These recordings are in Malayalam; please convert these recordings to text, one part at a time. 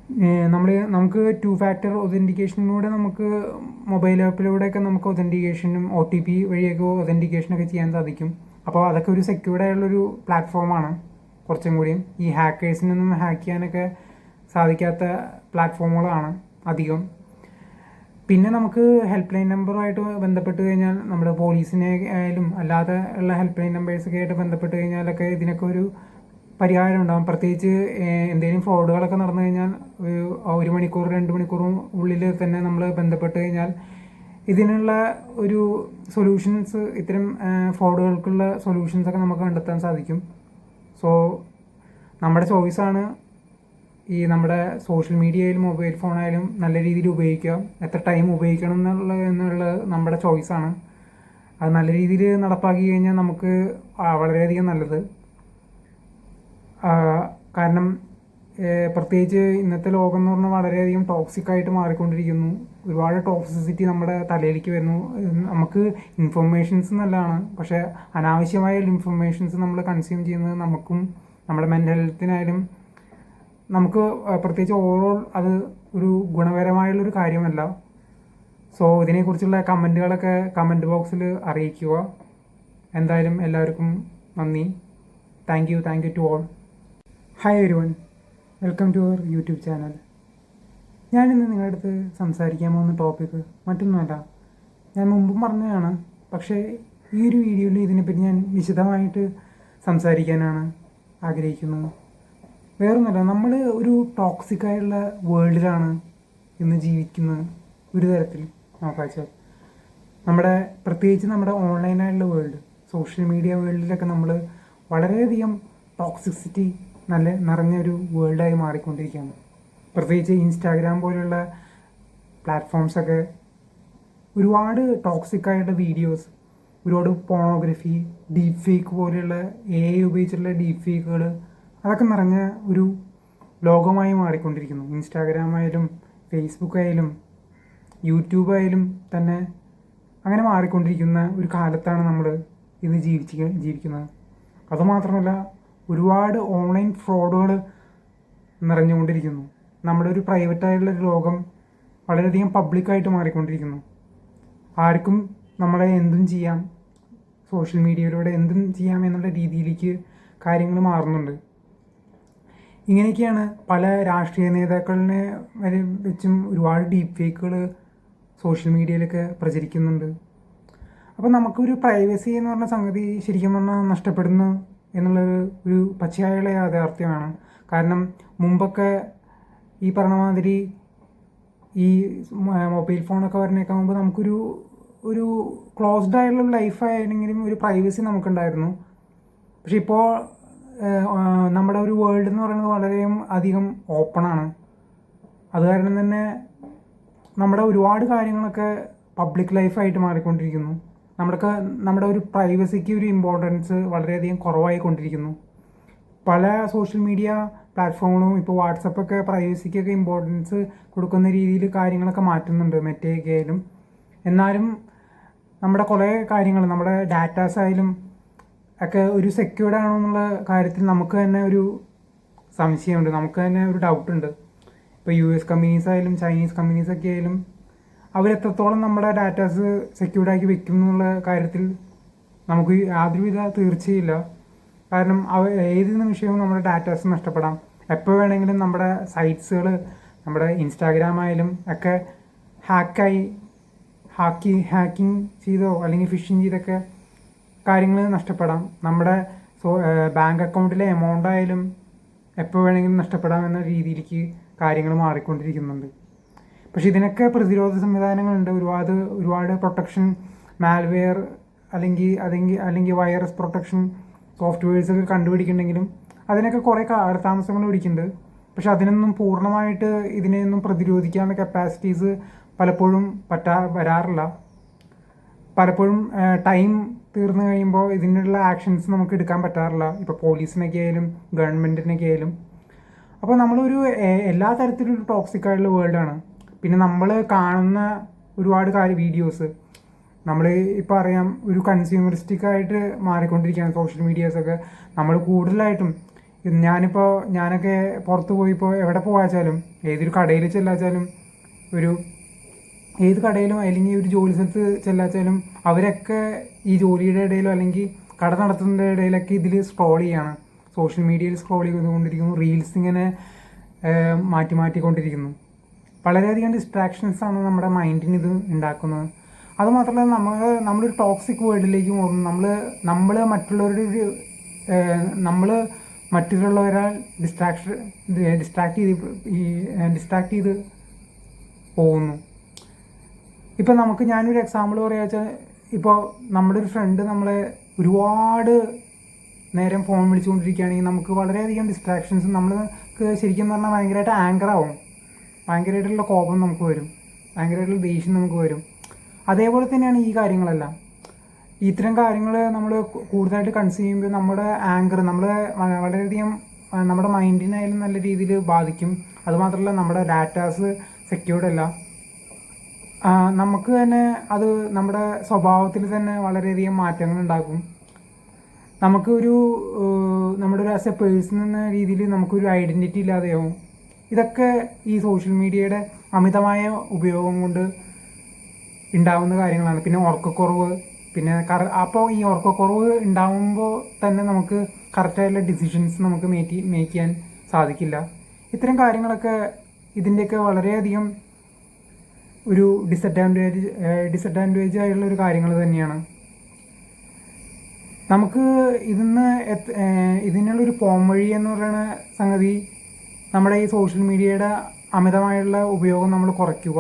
നമുക്ക് ടു ഫാക്ടർ ഒതൻറ്റിക്കേഷനിലൂടെ നമുക്ക് മൊബൈൽ ആപ്പിലൂടെയൊക്കെ നമുക്ക് ഒതൻറ്റിക്കേഷനും OTP വഴിയൊക്കെ ഒതൻറ്റിക്കേഷനൊക്കെ ചെയ്യാൻ സാധിക്കും. അപ്പോൾ അതൊക്കെ ഒരു സെക്യൂർഡ് ആയുള്ളൊരു പ്ലാറ്റ്ഫോമാണ്. കുറച്ചും കൂടിയും ഈ ഹാക്കേഴ്സിനൊന്നും ഹാക്ക് ചെയ്യാനൊക്കെ സാധിക്കാത്ത പ്ലാറ്റ്ഫോമുകളാണ് അധികം. പിന്നെ നമുക്ക് ഹെൽപ്പ് ലൈൻ നമ്പറുമായിട്ട് ബന്ധപ്പെട്ട് കഴിഞ്ഞാൽ നമ്മുടെ പോലീസിനെ ആയാലും അല്ലാതെ ഉള്ള ഹെൽപ്പ് ലൈൻ നമ്പേഴ്സൊക്കെ ആയിട്ട് ബന്ധപ്പെട്ട് കഴിഞ്ഞാലൊക്കെ ഇതിനൊക്കെ ഒരു പരിഹാരം ഉണ്ടാകും. പ്രത്യേകിച്ച് എന്തെങ്കിലും ഫ്രോഡുകളൊക്കെ നടന്നു കഴിഞ്ഞാൽ ഒരു മണിക്കൂർ 2 മണിക്കൂറും ഉള്ളിൽ തന്നെ നമ്മൾ ബന്ധപ്പെട്ട് കഴിഞ്ഞാൽ ഇതിനുള്ള ഒരു സൊല്യൂഷൻസ്, ഇത്തരം ഫ്രോഡുകൾക്കുള്ള സൊല്യൂഷൻസൊക്കെ നമുക്ക് കണ്ടെത്താൻ സാധിക്കും. സോ നമ്മുടെ ചോയ്സാണ് ഈ നമ്മുടെ സോഷ്യൽ മീഡിയയിലും മൊബൈൽ ഫോണായാലും നല്ല രീതിയിൽ ഉപയോഗിക്കാം. എത്ര ടൈം ഉപയോഗിക്കണം എന്നുള്ളത് നമ്മുടെ ചോയ്സാണ്. അത് നല്ല രീതിയിൽ നടപ്പാക്കി കഴിഞ്ഞാൽ നമുക്ക് വളരെയധികം നല്ലത്. കാരണം പ്രത്യേകിച്ച് ഇന്നത്തെ ലോകം എന്ന് പറഞ്ഞാൽ വളരെയധികം ടോക്സിക്കായിട്ട് മാറിക്കൊണ്ടിരിക്കുന്നു. ഒരുപാട് ടോക്സിസിറ്റി നമ്മുടെ തലയിലേക്ക് വരുന്നു. നമുക്ക് ഇൻഫർമേഷൻസ് നല്ലതാണ്, പക്ഷേ അനാവശ്യമായ ഇൻഫർമേഷൻസ് നമ്മൾ കൺസ്യൂം ചെയ്യുന്നത് നമുക്കും നമ്മുടെ മെൻ്റൽ ഹെൽത്തിനായാലും നമുക്ക് പ്രത്യേകിച്ച് ഓവറോൾ അത് ഒരു ഗുണപരമായുള്ളൊരു കാര്യമല്ല. സോ ഇതിനെക്കുറിച്ചുള്ള കമൻറ്റുകളൊക്കെ കമൻറ്റ് ബോക്സിൽ അറിയിക്കുക. എന്തായാലും എല്ലാവർക്കും നന്ദി. Thank you to all. Hi everyone, welcome to our YouTube channel. ഞാനിന്ന് നിങ്ങളുടെ അടുത്ത് സംസാരിക്കാൻ പോകുന്ന ടോപ്പിക്ക് മറ്റൊന്നുമല്ല, ഞാൻ മുമ്പും പറഞ്ഞതാണ്, പക്ഷേ ഈ ഒരു വീഡിയോയിൽ ഇതിനെപ്പറ്റി ഞാൻ വിശദമായിട്ട് സംസാരിക്കാനാണ് ആഗ്രഹിക്കുന്നത്. വേറൊന്നുമല്ല, നമ്മൾ ഒരു ടോക്സിക്കായുള്ള വേൾഡിലാണ് ഇന്ന് ജീവിക്കുന്നത്. ഒരു തരത്തിൽ നോക്കാച്ചാൽ പ്രത്യേകിച്ച് നമ്മുടെ ഓൺലൈനായുള്ള വേൾഡ്, സോഷ്യൽ മീഡിയ വേൾഡിലൊക്കെ നമ്മൾ വളരെയധികം ടോക്സിസിറ്റി നിറഞ്ഞൊരു വേൾഡായി മാറിക്കൊണ്ടിരിക്കുകയാണ്. പ്രത്യേകിച്ച് ഇൻസ്റ്റാഗ്രാം പോലുള്ള പ്ലാറ്റ്ഫോംസൊക്കെ ഒരുപാട് ടോക്സിക്കായിട്ട് വീഡിയോസ്, ഒരുപാട് പോണോഗ്രഫി, ഡീപ്പ് ഫേക്ക് പോലെയുള്ള AI ഉപയോഗിച്ചിട്ടുള്ള ഡീപ്പ് ഫേക്കുകൾ, അതൊക്കെ നിറഞ്ഞ ഒരു ലോകമായി മാറിക്കൊണ്ടിരിക്കുന്നു. ഇൻസ്റ്റാഗ്രാം ആയാലും ഫേസ്ബുക്ക് ആയാലും യൂട്യൂബ് ആയാലും തന്നെ അങ്ങനെ മാറിക്കൊണ്ടിരിക്കുന്ന ഒരു കാലത്താണ് നമ്മൾ ഇന്ന് ജീവിക്കുന്നത്. അതുമാത്രമല്ല, ഒരുപാട് ഓൺലൈൻ ഫ്രോഡുകൾ നിറഞ്ഞുകൊണ്ടിരിക്കുന്നു. നമ്മുടെ ഒരു പ്രൈവറ്റായിട്ടുള്ള ലോകം വളരെയധികം പബ്ലിക്കായിട്ട് മാറിക്കൊണ്ടിരിക്കുന്നു. ആർക്കും നമ്മളെ എന്തും ചെയ്യാം, സോഷ്യൽ മീഡിയയിലൂടെ എന്തും ചെയ്യാം എന്നുള്ള രീതിയിലേക്ക് കാര്യങ്ങൾ മാറുന്നുണ്ട്. ഇങ്ങനെയൊക്കെയാണ് പല രാഷ്ട്രീയ നേതാക്കളിനെ വരെ വെച്ചും ഒരുപാട് ഡീപ്പ് ഫേക്കുകൾ സോഷ്യൽ മീഡിയയിലൊക്കെ പ്രചരിക്കുന്നുണ്ട്. അപ്പോൾ നമുക്കൊരു പ്രൈവസി എന്ന് പറഞ്ഞ സംഗതി ശരിക്കും പറഞ്ഞാൽ നഷ്ടപ്പെടുന്നു എന്നുള്ളത് ഒരു പച്ചയായുള്ള യാഥാർത്ഥ്യമാണ്. കാരണം മുമ്പൊക്കെ ഈ പറഞ്ഞ മാതിരി ഈ മൊബൈൽ ഫോണൊക്കെ വരുന്നേക്കാൻ മുമ്പ് നമുക്കൊരു ക്ലോസ്ഡ് ആയുള്ള ലൈഫായിരുന്നെങ്കിലും ഒരു പ്രൈവസി നമുക്കുണ്ടായിരുന്നു. പക്ഷെ ഇപ്പോൾ നമ്മുടെ ഒരു വേൾഡ് എന്ന് പറയുന്നത് വളരെ അധികം ഓപ്പണാണ്. അത് കാരണം തന്നെ നമ്മുടെ ഒരുപാട് കാര്യങ്ങളൊക്കെ പബ്ലിക് ലൈഫായിട്ട് മാറിക്കൊണ്ടിരിക്കുന്നു. നമ്മുടെ ഒരു പ്രൈവസിക്ക് ഒരു ഇമ്പോർട്ടൻസ് വളരെയധികം കുറവായിക്കൊണ്ടിരിക്കുന്നു. പല സോഷ്യൽ മീഡിയ പ്ലാറ്റ്ഫോമുകളും ഇപ്പോൾ വാട്സപ്പൊക്കെ പ്രൈവസിക്കൊക്കെ ഇമ്പോർട്ടൻസ് കൊടുക്കുന്ന രീതിയിൽ കാര്യങ്ങളൊക്കെ മാറ്റുന്നുണ്ട്, മെറ്റയൊക്കെ ആയാലും. എന്നാലും നമ്മുടെ കുറേ കാര്യങ്ങൾ, നമ്മുടെ ഡാറ്റാസ് ആയാലും ഒക്കെ ഒരു സെക്യൂർഡ് ആണോ എന്നുള്ള കാര്യത്തിൽ നമുക്ക് തന്നെ ഒരു സംശയമുണ്ട്, നമുക്ക് തന്നെ ഒരു ഡൗട്ടുണ്ട്. ഇപ്പോൾ US കമ്പനീസ് ആയാലും ചൈനീസ് കമ്പനീസൊക്കെ ആയാലും അവരെത്രത്തോളം നമ്മുടെ ഡാറ്റാസ് സെക്യൂർഡാക്കി വെക്കും എന്നുള്ള കാര്യത്തിൽ നമുക്ക് യാതൊരുവിധ തീർച്ചയില്ല. കാരണം ഏത് നിമിഷവും നമ്മുടെ ഡാറ്റാസ് നഷ്ടപ്പെടാം. എപ്പോൾ വേണമെങ്കിലും നമ്മുടെ സൈറ്റ്സുകൾ, നമ്മുടെ ഇൻസ്റ്റാഗ്രാം ആയാലും ഒക്കെ ഹാക്കിങ് ചെയ്തോ അല്ലെങ്കിൽ ഫിഷിങ് ചെയ്തൊക്കെ കാര്യങ്ങൾ നഷ്ടപ്പെടാം. നമ്മുടെ ബാങ്ക് അക്കൗണ്ടിലെ എമൗണ്ട് ആയാലും എപ്പോൾ വേണമെങ്കിലും നഷ്ടപ്പെടാമെന്ന രീതിയിലേക്ക് കാര്യങ്ങൾ മാറിക്കൊണ്ടിരിക്കുന്നുണ്ട്. പക്ഷെ ഇതിനൊക്കെ പ്രതിരോധ സംവിധാനങ്ങളുണ്ട്. ഒരുപാട് പ്രൊട്ടക്ഷൻ, മാൽവെയർ അല്ലെങ്കിൽ വൈറസ് പ്രൊട്ടക്ഷൻ സോഫ്റ്റ്വെയർസൊക്കെ കണ്ടുപിടിക്കുന്നുണ്ടെങ്കിലും അതിനൊക്കെ കുറേ കാലതാമസങ്ങൾ പിടിക്കുന്നുണ്ട്. പക്ഷെ അതിനൊന്നും പൂർണ്ണമായിട്ട് ഇതിനെയൊന്നും പ്രതിരോധിക്കാനുള്ള കപ്പാസിറ്റീസ് പലപ്പോഴും വരാറില്ല. പലപ്പോഴും ടൈം തീർന്നു കഴിയുമ്പോൾ ഇതിനുള്ള ആക്ഷൻസ് നമുക്ക് എടുക്കാൻ പറ്റാറില്ല, ഇപ്പോൾ പോലീസിനൊക്കെ ആയാലും ഗവൺമെൻറ്റിനൊക്കെ ആയാലും. അപ്പോൾ നമ്മളൊരു എല്ലാ തരത്തിലൊരു ടോക്സിക്കായിട്ടുള്ള വേൾഡാണ്. പിന്നെ നമ്മൾ കാണുന്ന ഒരുപാട് വീഡിയോസ് നമ്മൾ ഇപ്പോൾ അറിയാം, ഒരു കൺസ്യൂമറിസ്റ്റിക്കായിട്ട് മാറിക്കൊണ്ടിരിക്കുകയാണ് സോഷ്യൽ മീഡിയാസൊക്കെ. നമ്മൾ കൂടുതലായിട്ടും ഞാനൊക്കെ പുറത്ത് പോയിപ്പോൾ എവിടെ പോവാച്ചാലും ഏതൊരു കടയിൽ ചെല്ലാച്ചാലും ഒരു ഏത് കടയിലും അല്ലെങ്കിൽ ഒരു ജോലി സ്ഥലത്ത് ചെല്ലാച്ചാലും അവരൊക്കെ ഈ ജോലിയുടെ ഇടയിലോ അല്ലെങ്കിൽ കട നടത്തുന്നതിൻ്റെ ഇടയിലൊക്കെ ഇതിൽ സ്ക്രോൾ ചെയ്യാണ്, സോഷ്യൽ മീഡിയയിൽ സ്ക്രോൾ ചെയ്തുകൊണ്ടിരിക്കുന്നു, റീൽസ് ഇങ്ങനെ മാറ്റിക്കൊണ്ടിരിക്കുന്നു. വളരെയധികം ഡിസ്ട്രാക്ഷൻസാണ് നമ്മുടെ മൈൻഡിന് ഇത് ഉണ്ടാക്കുന്നത്. അതുമാത്രമല്ല നമ്മളൊരു ടോക്സിക് വേൾഡിലേക്ക് പോകുന്നു. നമ്മൾ മറ്റുള്ളവരാൽ ഡിസ്ട്രാക്ട് ചെയ്ത് പോകുന്നു. ഇപ്പം ഞാനൊരു എക്സാമ്പിൾ പറയുക വെച്ചാൽ, ഇപ്പോൾ നമ്മുടെ ഒരു ഫ്രണ്ട് നമ്മളെ ഒരുപാട് നേരം ഫോൺ വിളിച്ചുകൊണ്ടിരിക്കുകയാണെങ്കിൽ നമുക്ക് വളരെയധികം ഡിസ്ട്രാക്ഷൻസ്, നമ്മൾക്ക് ശരിക്കും പറഞ്ഞാൽ ഭയങ്കരമായിട്ട് ആങ്കർ ആവും, ഭയങ്കരമായിട്ടുള്ള കോപം നമുക്ക് വരും, ഭയങ്കരമായിട്ടുള്ള ദേഷ്യം നമുക്ക് വരും. അതേപോലെ തന്നെയാണ് ഈ കാര്യങ്ങളെല്ലാം. ഇത്തരം കാര്യങ്ങൾ നമ്മൾ കൂടുതലായിട്ട് കൺസ്യൂം ചെയ്യുമ്പോൾ നമ്മുടെ ആങ്കർ വളരെയധികം നമ്മുടെ മൈൻഡിനായാലും നല്ല രീതിയിൽ ബാധിക്കും. അതുമാത്രമല്ല നമ്മുടെ ഡാറ്റാസ് സെക്യൂർഡ് അല്ല. നമുക്ക് തന്നെ അത് നമ്മുടെ സ്വഭാവത്തിൽ തന്നെ വളരെയധികം മാറ്റങ്ങൾ ഉണ്ടാക്കും. നമ്മുടെ ഒരു ആസ് എ പേഴ്സൺ എന്ന രീതിയിൽ നമുക്കൊരു ഐഡൻറ്റിറ്റി ഇല്ലാതെയാവും. ഇതൊക്കെ ഈ സോഷ്യൽ മീഡിയയുടെ അമിതമായ ഉപയോഗം കൊണ്ട് ഉണ്ടാവുന്ന കാര്യങ്ങളാണ്. പിന്നെ ഉറക്കക്കുറവ്, പിന്നെ അപ്പോൾ ഈ ഉറക്കക്കുറവ് ഉണ്ടാവുമ്പോൾ തന്നെ നമുക്ക് കറക്റ്റായിട്ടുള്ള ഡിസിഷൻസ് നമുക്ക് മേക്ക് ചെയ്യാൻ സാധിക്കില്ല. ഇത്തരം കാര്യങ്ങളൊക്കെ ഇതിൻ്റെയൊക്കെ വളരെയധികം ഒരു ഡിസഡ്വാൻറ്റേജ് ആയിട്ടുള്ള ഒരു കാര്യങ്ങൾ തന്നെയാണ്. നമുക്ക് ഇതിനുള്ളൊരു പോംവഴി എന്ന് പറയുന്ന സംഗതി, നമ്മുടെ ഈ സോഷ്യൽ മീഡിയയുടെ അമിതമായുള്ള ഉപയോഗം നമ്മൾ കുറയ്ക്കുക.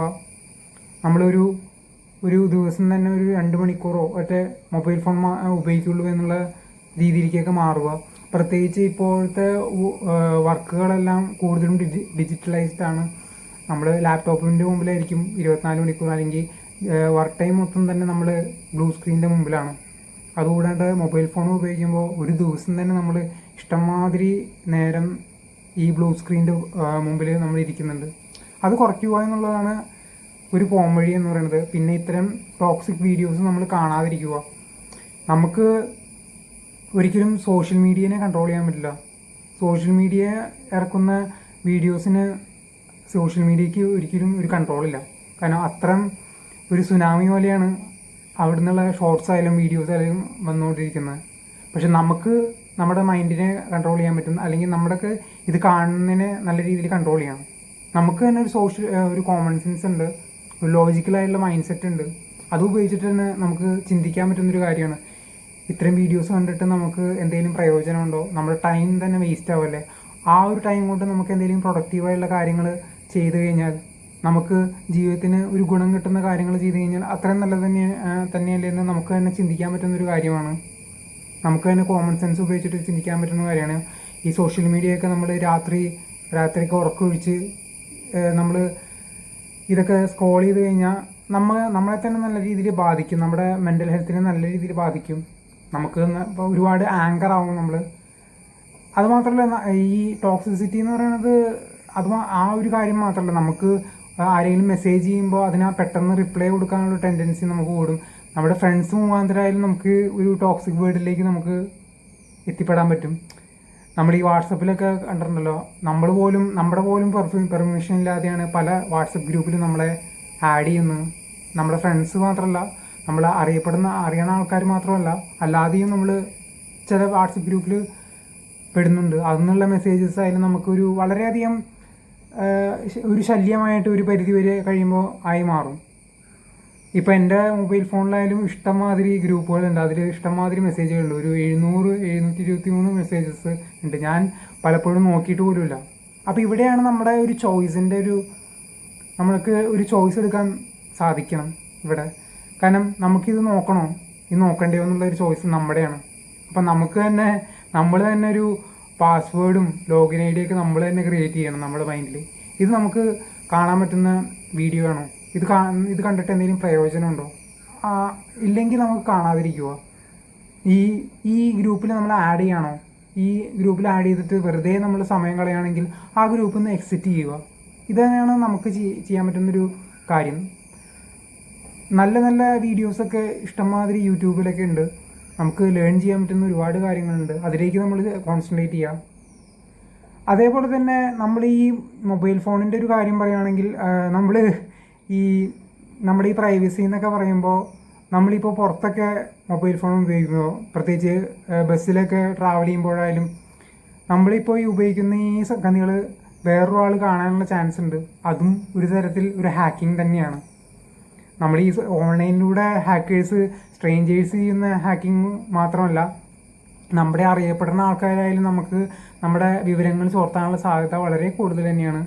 ഒരു ദിവസം തന്നെ ഒരു 2 മണിക്കൂറോ മറ്റേ മൊബൈൽ ഫോൺ ഉപയോഗിക്കുള്ളൂ എന്നുള്ള രീതിയിലേക്കൊക്കെ മാറുക. പ്രത്യേകിച്ച് ഇപ്പോഴത്തെ വർക്കുകളെല്ലാം കൂടുതലും ഡിജിറ്റലൈസ്ഡ് ആണ്. നമ്മൾ ലാപ്ടോപ്പിൻ്റെ മുമ്പിലായിരിക്കും 24 മണിക്കൂർ, അല്ലെങ്കിൽ വർക്ക് ടൈം മൊത്തം തന്നെ നമ്മൾ ബ്ലൂ സ്ക്രീനിൻ്റെ മുമ്പിലാണ്. അതുകൂടാണ്ട് മൊബൈൽ ഫോൺ ഉപയോഗിക്കുമ്പോൾ ഒരു ദിവസം തന്നെ നമ്മൾ ഇഷ്ടംമാതിരി നേരം ഈ ബ്ലൂ സ്ക്രീനിൻ്റെ മുമ്പിൽ നമ്മൾ ഇരിക്കുന്നുണ്ട്. അത് കുറയ്ക്കുക എന്നുള്ളതാണ് ഒരു പോംവഴി എന്ന് പറയുന്നത്. പിന്നെ ഇത്തരം ടോക്സിക് വീഡിയോസ് നമ്മൾ കാണാതിരിക്കുക. നമുക്ക് ഒരിക്കലും സോഷ്യൽ മീഡിയനെ കൺട്രോൾ ചെയ്യാൻ പറ്റില്ല. സോഷ്യൽ മീഡിയ ഇറക്കുന്ന വീഡിയോസിന് സോഷ്യൽ മീഡിയയ്ക്ക് ഒരിക്കലും ഒരു കൺട്രോളില്ല. കാരണം അത്തരം ഒരു സുനാമി പോലെയാണ് അവിടെ നിന്നുള്ള ഷോർട്സ് ആയാലും വീഡിയോസ് ആയാലും വന്നുകൊണ്ടിരിക്കുന്നത്. പക്ഷെ നമുക്ക് നമ്മുടെ മൈൻഡിനെ കൺട്രോൾ ചെയ്യാൻ പറ്റും, അല്ലെങ്കിൽ നമ്മുടെയൊക്കെ ഇത് കാണുന്നതിനെ നല്ല രീതിയിൽ കൺട്രോൾ ചെയ്യണം. നമുക്ക് തന്നെ ഒരു കോമൺ സെൻസ് ഉണ്ട്, ഒരു ലോജിക്കലായിട്ടുള്ള മൈൻഡ് സെറ്റ് ഉണ്ട്. അത് ഉപയോഗിച്ചിട്ട് തന്നെ നമുക്ക് ചിന്തിക്കാൻ പറ്റുന്നൊരു കാര്യമാണ്. ഇത്രയും വീഡിയോസ് കണ്ടിട്ട് നമുക്ക് എന്തെങ്കിലും പ്രയോജനമുണ്ടോ, നമ്മുടെ ടൈം തന്നെ വേസ്റ്റ് ആവല്ലേ. ആ ഒരു ടൈം കൊണ്ട് നമുക്ക് എന്തെങ്കിലും പ്രൊഡക്റ്റീവായിട്ടുള്ള കാര്യങ്ങൾ ചെയ്തു കഴിഞ്ഞാൽ, നമുക്ക് ജീവിതത്തിന് ഒരു ഗുണം കിട്ടുന്ന കാര്യങ്ങൾ ചെയ്തു കഴിഞ്ഞാൽ അത്രയും നല്ലത് തന്നെയല്ലേ എന്ന് നമുക്ക് തന്നെ ചിന്തിക്കാൻ പറ്റുന്നൊരു കാര്യമാണ്. നമുക്ക് തന്നെ കോമൺ സെൻസ് ഉപയോഗിച്ചിട്ട് ചിന്തിക്കാൻ പറ്റുന്ന കാര്യമാണ്. ഈ സോഷ്യൽ മീഡിയയൊക്കെ നമ്മൾ രാത്രിക്ക് ഉറക്കമൊഴിച്ച് നമ്മൾ ഇതൊക്കെ സ്ക്രോൾ ചെയ്ത് കഴിഞ്ഞാൽ നമ്മളെ തന്നെ നല്ല രീതിയിൽ ബാധിക്കും, നമ്മുടെ മെൻ്റൽ ഹെൽത്തിനെ നല്ല രീതിയിൽ ബാധിക്കും. നമുക്ക് ഇപ്പോൾ ഒരുപാട് ആങ്കർ ആവും നമ്മൾ. അതുമാത്രമല്ല, ഈ ടോക്സിസിറ്റി എന്ന് പറയുന്നത് ആ ഒരു കാര്യം മാത്രമല്ല, നമുക്ക് ആരെങ്കിലും മെസ്സേജ് ചെയ്യുമ്പോൾ പെട്ടെന്ന് റിപ്ലൈ കൊടുക്കാനുള്ള ടെൻഡൻസി നമുക്ക് കൂടും. നമ്മുടെ ഫ്രണ്ട്സ് മുഖാന്തരമായാലും നമുക്ക് ഒരു ടോക്സിക് വേർഡിലേക്ക് നമുക്ക് എത്തിപ്പെടാൻ പറ്റും. നമ്മൾ ഈ വാട്സപ്പിലൊക്കെ കണ്ടിട്ടുണ്ടല്ലോ, നമ്മുടെ പോലും പെർമിഷൻ ഇല്ലാതെയാണ് പല വാട്സപ്പ് ഗ്രൂപ്പിലും നമ്മളെ ആഡ് ചെയ്യുന്നത്. നമ്മുടെ ഫ്രണ്ട്സ് മാത്രമല്ല, നമ്മൾ അറിയണ ആൾക്കാർ മാത്രമല്ല, അല്ലാതെയും നമ്മൾ ചില വാട്സപ്പ് ഗ്രൂപ്പിൽ പെടുന്നുണ്ട്. അതിനുള്ള മെസ്സേജസ് ആയാലും നമുക്കൊരു വളരെയധികം ഒരു ശല്യമായിട്ട് ഒരു പരിധി വരെ കഴിയുമ്പോൾ ആയി മാറും. ഇപ്പോൾ എൻ്റെ മൊബൈൽ ഫോണിലായാലും ഇഷ്ടംമാതിരി ഗ്രൂപ്പുകളുണ്ട്, അതിൽ ഇഷ്ടംമാതിരി മെസ്സേജുകളുണ്ട്. ഒരു 723 മെസ്സേജസ് ഉണ്ട്. ഞാൻ പലപ്പോഴും നോക്കിയിട്ട് പോലുമില്ല. അപ്പോൾ ഇവിടെയാണ് നമ്മുടെ ഒരു ചോയ്സിൻ്റെ നമ്മൾക്ക് ഒരു ചോയ്സ് എടുക്കാൻ സാധിക്കണം ഇവിടെ. കാരണം നമുക്കിത് നോക്കണോ, ഇത് നോക്കണ്ടയോ എന്നുള്ളൊരു ചോയ്സ് നമ്മുടെയാണ്. അപ്പം നമ്മൾ തന്നെ ഒരു പാസ്വേഡും ലോഗിൻ ഐ ഡിയൊക്കെ നമ്മൾ തന്നെ ക്രിയേറ്റ് ചെയ്യണം നമ്മുടെ മൈൻഡിൽ. ഇത് നമുക്ക് കാണാൻ പറ്റുന്ന വീഡിയോ ആണോ, ഇത് കണ്ടിട്ട് എന്തെങ്കിലും പ്രയോജനമുണ്ടോ, ഇല്ലെങ്കിൽ നമുക്ക് കാണാതിരിക്കുക. ഈ ഗ്രൂപ്പിൽ നമ്മൾ ആഡ് ചെയ്യണോ, ഈ ഗ്രൂപ്പിൽ ആഡ് ചെയ്തിട്ട് വെറുതെ നമ്മൾ സമയം കളയുകയാണെങ്കിൽ ആ ഗ്രൂപ്പിൽ നിന്ന് എക്സിറ്റ് ചെയ്യുക. ഇത് തന്നെയാണ് നമുക്ക് ചെയ്യാൻ പറ്റുന്നൊരു കാര്യം. നല്ല നല്ല വീഡിയോസൊക്കെ ഇഷ്ടംമാതിരി യൂട്യൂബിലൊക്കെ ഉണ്ട്. നമുക്ക് ലേൺ ചെയ്യാൻ പറ്റുന്ന ഒരുപാട് കാര്യങ്ങളുണ്ട്. അതിലേക്ക് നമ്മൾ കോൺസെൻട്രേറ്റ് ചെയ്യുക. അതേപോലെ തന്നെ നമ്മൾ ഈ മൊബൈൽ ഫോണിൻ്റെ ഒരു കാര്യം പറയുകയാണെങ്കിൽ നമ്മൾ ഈ നമ്മുടെ ഈ പ്രൈവസി എന്നൊക്കെ പറയുമ്പോൾ നമ്മളിപ്പോൾ പുറത്തൊക്കെ മൊബൈൽ ഫോൺ ഉപയോഗിക്കുമ്പോൾ പ്രത്യേകിച്ച് ബസ്സിലൊക്കെ ട്രാവൽ ചെയ്യുമ്പോഴായാലും നമ്മളിപ്പോൾ ഈ ഉപയോഗിക്കുന്ന ഈ സംഗതികൾ വേറൊരാൾ കാണാനുള്ള ചാൻസ് ഉണ്ട്. അതും ഒരു തരത്തിൽ ഒരു ഹാക്കിംഗ് തന്നെയാണ്. നമ്മൾ ഈ ഓൺലൈനിലൂടെ ഹാക്കേഴ്സ് സ്ട്രേഞ്ചേഴ്സ് ചെയ്യുന്ന ഹാക്കിംഗ് മാത്രമല്ല, നമ്മുടെ അറിയപ്പെടുന്ന ആൾക്കാരായാലും നമുക്ക് നമ്മുടെ വിവരങ്ങൾ ചോർത്താനുള്ള സാധ്യത വളരെ കൂടുതൽ തന്നെയാണ്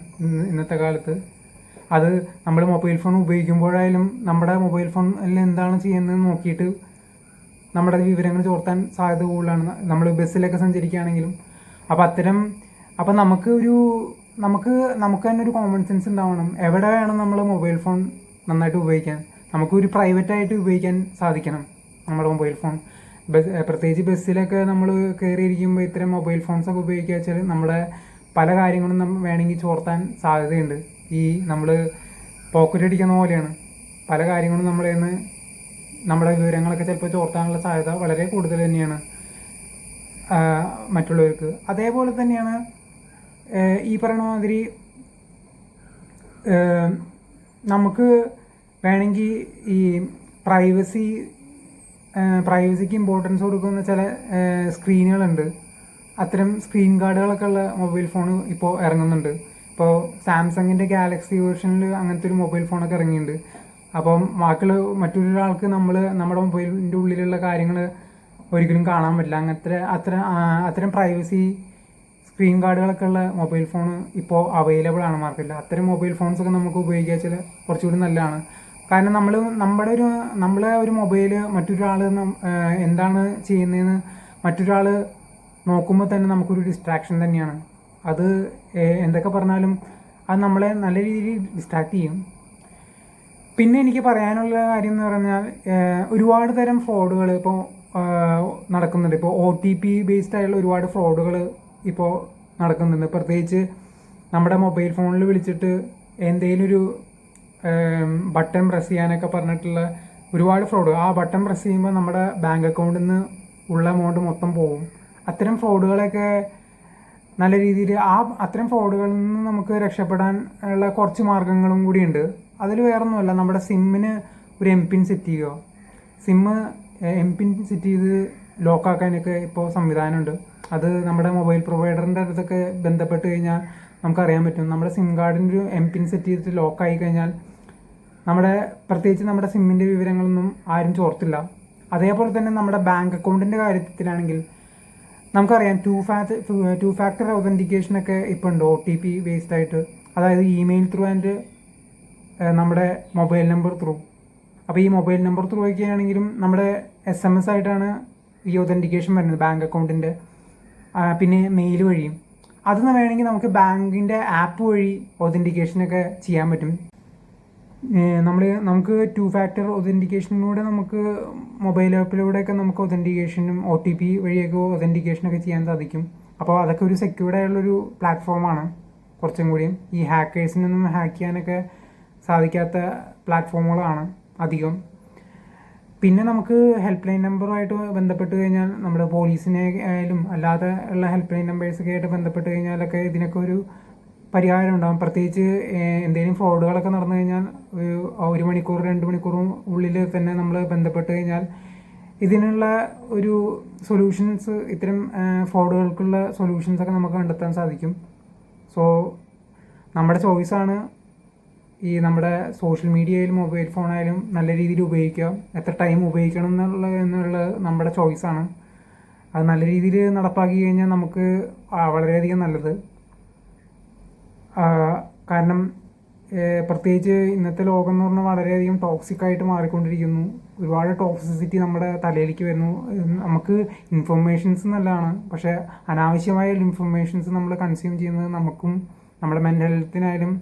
ഇന്നത്തെ കാലത്ത്. അത് നമ്മൾ മൊബൈൽ ഫോൺ ഉപയോഗിക്കുമ്പോഴായാലും നമ്മുടെ മൊബൈൽ ഫോണിൽ എന്താണ് ചെയ്യുന്നത് നോക്കിയിട്ട് നമ്മുടെ വിവരങ്ങൾ ചോർത്താൻ സാധ്യത കൂടുതലാണ്. നമ്മൾ ബസ്സിലൊക്കെ സഞ്ചരിക്കുകയാണെങ്കിലും അപ്പം നമുക്ക് തന്നെ ഒരു കോമൺ സെൻസ് ഉണ്ടാവണം. എവിടെ വേണം നമ്മൾ മൊബൈൽ ഫോൺ നന്നായിട്ട് ഉപയോഗിക്കാൻ, നമുക്കൊരു പ്രൈവറ്റായിട്ട് ഉപയോഗിക്കാൻ സാധിക്കണം നമ്മുടെ മൊബൈൽ ഫോൺ. പ്രത്യേകിച്ച് ബസ്സിലൊക്കെ നമ്മൾ കയറിയിരിക്കുമ്പോൾ ഇത്തരം മൊബൈൽ ഫോൺസൊക്കെ ഉപയോഗിക്കുക വെച്ചാൽ നമ്മുടെ പല കാര്യങ്ങളും വേണമെങ്കിൽ ചോർത്താൻ സാധ്യതയുണ്ട്. ഈ നമ്മൾ പോക്കറ്റ് അടിക്കുന്ന പോലെയാണ് പല കാര്യങ്ങളും നമ്മുടെ വിവരങ്ങളൊക്കെ ചിലപ്പോൾ ചോർത്താനുള്ള സാധ്യത വളരെ കൂടുതൽ തന്നെയാണ് മറ്റുള്ളവർക്ക്. അതേപോലെ തന്നെയാണ് ഈ പറയുന്ന മാതിരി നമുക്ക് വേണമെങ്കിൽ ഈ പ്രൈവസിക്ക് ഇമ്പോർട്ടൻസ് കൊടുക്കുന്ന ചില സ്ക്രീനുകളുണ്ട്. അത്തരം സ്ക്രീൻ ഗാർഡുകളൊക്കെ ഉള്ള മൊബൈൽ ഫോൺ ഇപ്പോൾ ഇറങ്ങുന്നുണ്ട്. ഇപ്പോൾ സാംസങ്ങിൻ്റെ ഗാലക്സി വേർഷനിൽ അങ്ങനത്തെ ഒരു മൊബൈൽ ഫോണൊക്കെ ഇറങ്ങിയിട്ടുണ്ട്. അപ്പം മറ്റൊരാൾക്ക് നമ്മുടെ മൊബൈലിൻ്റെ ഉള്ളിലുള്ള കാര്യങ്ങൾ ഒരിക്കലും കാണാൻ പറ്റില്ല. അത്തരം പ്രൈവസി സ്ക്രീൻ ഗാർഡുകളൊക്കെ ഉള്ള മൊബൈൽ ഫോൺ ഇപ്പോൾ അവൈലബിൾ ആണ് മാർക്കറ്റിൽ. അത്തരം മൊബൈൽ ഫോൺസൊക്കെ നമുക്ക് ഉപയോഗിക്കുക വെച്ചാൽ കുറച്ചുകൂടി നല്ലതാണ്. കാരണം നമ്മളെ ഒരു മൊബൈൽ മറ്റൊരാൾ എന്താണ് ചെയ്യുന്നതെന്ന് മറ്റൊരാൾ നോക്കുമ്പോൾ തന്നെ നമുക്കൊരു ഡിസ്ട്രാക്ഷൻ തന്നെയാണ്. അത് എന്തൊക്കെ പറഞ്ഞാലും അത് നമ്മളെ നല്ല രീതിയിൽ ഡിസ്ട്രാക്ട് ചെയ്യും. പിന്നെ എനിക്ക് പറയാനുള്ള കാര്യം എന്ന് പറഞ്ഞാൽ ഒരുപാട് തരം ഫ്രോഡുകൾ ഇപ്പോൾ നടക്കുന്നുണ്ട്. ഇപ്പോൾ OTP ബേസ്ഡ് ആയിട്ടുള്ള ഒരുപാട് ഫ്രോഡുകൾ ഇപ്പോൾ നടക്കുന്നുണ്ട്. പ്രത്യേകിച്ച് നമ്മുടെ മൊബൈൽ ഫോണിൽ വിളിച്ചിട്ട് എന്തെങ്കിലും ഒരു ബട്ടൺ പ്രസ് ചെയ്യാനൊക്കെ പറഞ്ഞിട്ടുള്ള ഒരുപാട് ഫ്രോഡ്. ആ ബട്ടൺ പ്രസ് ചെയ്യുമ്പോൾ നമ്മുടെ ബാങ്ക് അക്കൗണ്ടിൽ നിന്ന് ഉള്ള എമൗണ്ട് മൊത്തം പോകും. അത്തരം ഫ്രോഡുകളൊക്കെ നല്ല രീതിയിൽ അത്തരം ഫ്രോഡുകളിൽ നിന്ന് നമുക്ക് രക്ഷപ്പെടാൻ ഉള്ള കുറച്ച് മാർഗങ്ങളും കൂടിയുണ്ട്. അതിൽ വേറൊന്നുമല്ല, നമ്മുടെ സിമ്മിന് ഒരു MPIN സെറ്റ് ചെയ്യുക. MPIN സെറ്റ് ചെയ്ത് ലോക്കാക്കാനൊക്കെ ഇപ്പോൾ സംവിധാനമുണ്ട്. അത് നമ്മുടെ മൊബൈൽ പ്രൊവൈഡറിൻ്റെ അടുത്തൊക്കെ ബന്ധപ്പെട്ട് കഴിഞ്ഞാൽ നമുക്കറിയാൻ പറ്റും. നമ്മുടെ സിം കാർഡിൻ്റെ ഒരു MPIN സെറ്റ് ചെയ്തിട്ട് ലോക്കായി കഴിഞ്ഞാൽ പ്രത്യേകിച്ച് നമ്മുടെ സിമ്മിൻ്റെ വിവരങ്ങളൊന്നും ആരും ചോർത്തില്ല. അതേപോലെ തന്നെ നമ്മുടെ ബാങ്ക് അക്കൗണ്ടിൻ്റെ കാര്യത്തിലാണെങ്കിൽ നമുക്കറിയാം ടു ഫാക്ടർ ഒതൻറ്റിക്കേഷനൊക്കെ ഇപ്പോൾ ഉണ്ട് OTP ബേസ്ഡ് ആയിട്ട്. അതായത് ഇമെയിൽ ത്രൂ ആൻഡ് നമ്മുടെ മൊബൈൽ നമ്പർ ത്രൂ. അപ്പോൾ ഈ മൊബൈൽ നമ്പർ ത്രൂ ഒക്കെയാണെങ്കിലും നമ്മുടെ SMS ആയിട്ടാണ് ഈ ഒതൻറ്റിക്കേഷൻ വരുന്നത് ബാങ്ക് അക്കൗണ്ടിൻ്റെ. പിന്നെ മെയിൽ വഴിയും. അതൊന്ന് വേണമെങ്കിൽ നമുക്ക് ബാങ്കിൻ്റെ ആപ്പ് വഴി ഒതൻറ്റിക്കേഷനൊക്കെ ചെയ്യാൻ പറ്റും. നമുക്ക് ടു ഫാക്ടർ ഒതൻറ്റിക്കേഷനിലൂടെ നമുക്ക് മൊബൈൽ ആപ്പിലൂടെയൊക്കെ നമുക്ക് ഒതൻറ്റിക്കേഷനും OTP വഴിയൊക്കെ ഒതൻറ്റിക്കേഷനൊക്കെ ചെയ്യാൻ സാധിക്കും. അപ്പോൾ അതൊക്കെ ഒരു സെക്യൂർഡ് ആയിട്ടുള്ളൊരു പ്ലാറ്റ്ഫോമാണ്. കുറച്ചും കൂടിയും ഈ ഹാക്കേഴ്സിനൊന്നും ഹാക്ക് ചെയ്യാനൊക്കെ സാധിക്കാത്ത പ്ലാറ്റ്ഫോമുകളാണ് അധികം. പിന്നെ നമുക്ക് ഹെൽപ്പ് ലൈൻ നമ്പറുമായിട്ട് ബന്ധപ്പെട്ട് കഴിഞ്ഞാൽ നമ്മുടെ പോലീസിനെ ആയാലും അല്ലാതെ ഉള്ള ഹെൽപ്പ് ലൈൻ നമ്പേഴ്സൊക്കെ ആയിട്ട് ബന്ധപ്പെട്ട് കഴിഞ്ഞാലൊക്കെ ഇതിനൊക്കെ ഒരു പരിഹാരം ഉണ്ടാകും. പ്രത്യേകിച്ച് എന്തെങ്കിലും ഫ്രോഡുകളൊക്കെ നടന്നു കഴിഞ്ഞാൽ 1 മണിക്കൂർ 2 മണിക്കൂറും ഉള്ളിൽ തന്നെ നമ്മൾ ബന്ധപ്പെട്ട് കഴിഞ്ഞാൽ ഇതിനുള്ള ഒരു സൊല്യൂഷൻസ്, ഇത്തരം ഫ്രോഡുകൾക്കുള്ള സൊല്യൂഷൻസൊക്കെ നമുക്ക് കണ്ടെത്താൻ സാധിക്കും. സോ നമ്മുടെ ചോയ്സാണ് ഈ നമ്മുടെ സോഷ്യൽ മീഡിയയിലും മൊബൈൽ ഫോണായാലും നല്ല രീതിയിൽ ഉപയോഗിക്കുക. എത്ര ടൈം ഉപയോഗിക്കണം എന്നുള്ളത് നമ്മുടെ ചോയ്സാണ്. അത് നല്ല രീതിയിൽ നടപ്പാക്കി കഴിഞ്ഞാൽ നമുക്ക് വളരെയധികം നല്ലത്. കാരണം പ്രത്യേകിച്ച് ഇന്നത്തെ ലോകം എന്ന് പറഞ്ഞാൽ വളരെയധികം ടോക്സിക്കായിട്ട് മാറിക്കൊണ്ടിരിക്കുന്നു. ഒരുപാട് ടോക്സിസിറ്റി നമ്മുടെ തലയിലേക്ക് വരുന്നു. നമുക്ക് ഇൻഫർമേഷൻസ് നല്ലതാണ്, പക്ഷേ അനാവശ്യമായ ഇൻഫർമേഷൻസ് നമ്മൾ കൺസ്യൂം ചെയ്യുന്നത് നമുക്കും നമ്മുടെ മെൻ്റൽ ഹെൽത്തിനായാലും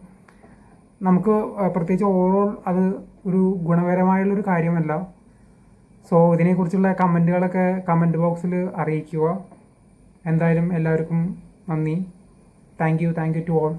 നമുക്ക് പ്രത്യേകിച്ച് ഓവറോൾ അത് ഒരു ഗുണപരമായുള്ളൊരു കാര്യമല്ല. സോ ഇതിനെക്കുറിച്ചുള്ള കമൻറ്റുകളൊക്കെ കമൻറ്റ് ബോക്സിൽ അറിയിക്കുക. എന്തായാലും എല്ലാവർക്കും നന്ദി. Thank you to all.